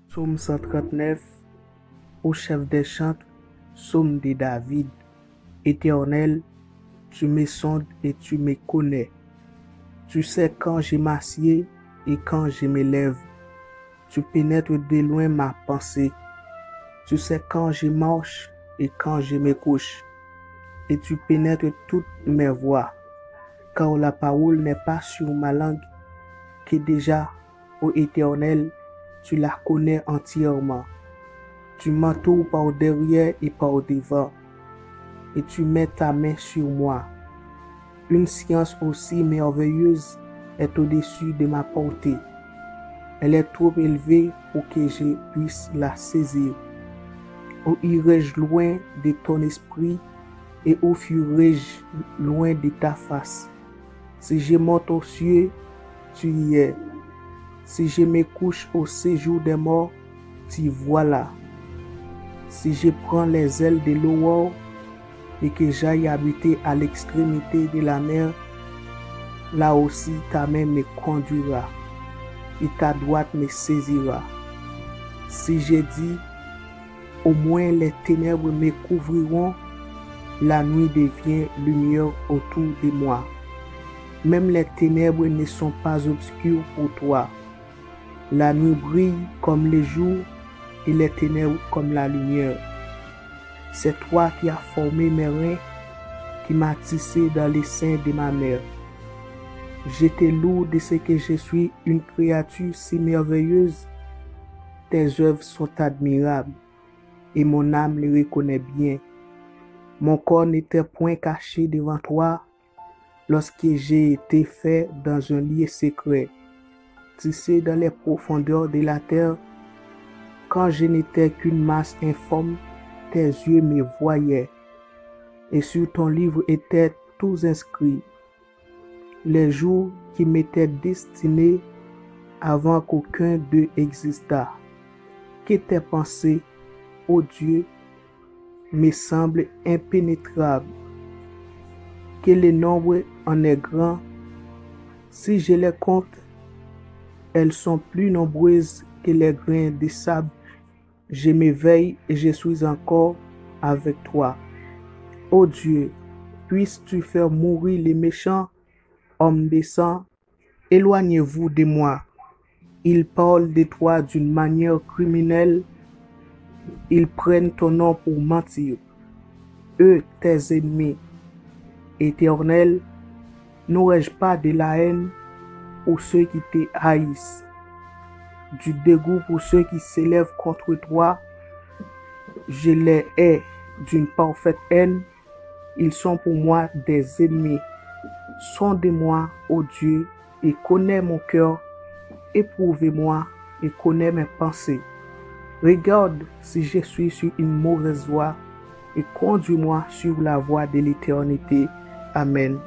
Psaume 139, au chef des chants, psaume de David. Éternel, tu me sondes et tu me connais. Tu sais quand je m'assieds et quand je me lève. Tu pénètres de loin ma pensée. Tu sais quand je marche et quand je me couche. Et tu pénètres toutes mes voies. Car la parole n'est pas sur ma langue, que déjà, ô Éternel, tu la connais entièrement. Tu m'entoures par derrière et par devant, et tu mets ta main sur moi. Une science aussi merveilleuse est au-dessus de ma portée. Elle est trop élevée pour que je puisse la saisir. Où irai-je loin de ton esprit et où fuirai-je loin de ta face? Si je monte aux cieux, tu y es. Si je me couche au séjour des morts, tu vois là. Si je prends les ailes de l'aurore et que j'aille habiter à l'extrémité de la mer, là aussi ta main me conduira et ta droite me saisira. Si j'ai dit, au moins les ténèbres me couvriront, la nuit devient lumière autour de moi. Même les ténèbres ne sont pas obscures pour toi. La nuit brille comme le jour et les ténèbres comme la lumière. C'est toi qui as formé mes reins, qui m'as tissé dans les seins de ma mère. Je te loue de ce que je suis une créature si merveilleuse. Tes œuvres sont admirables et mon âme les reconnaît bien. Mon corps n'était point caché devant toi lorsque j'ai été fait dans un lieu secret, tissé dans les profondeurs de la terre. Quand je n'étais qu'une masse informe, tes yeux me voyaient, et sur ton livre étaient tous inscrits les jours qui m'étaient destinés avant qu'aucun d'eux existât. Que tes pensées, ô Dieu, me semblent impénétrables, que le nombre en est grand. Si je les compte, elles sont plus nombreuses que les grains de sable. Je m'éveille et je suis encore avec toi. Ô Dieu, puisses-tu faire mourir les méchants, hommes de sang, éloignez-vous de moi. Ils parlent de toi d'une manière criminelle. Ils prennent ton nom pour mentir. Eux, tes ennemis. Éternel, n'aurais-je pas de la haine pour ceux qui te haïssent, du dégoût pour ceux qui s'élèvent contre toi? Je les hais d'une parfaite haine. Ils sont pour moi des ennemis. Sondez-moi, ô Dieu, et connais mon cœur. Éprouvez-moi et connais mes pensées. Regarde si je suis sur une mauvaise voie et conduis-moi sur la voie de l'éternité. Amen.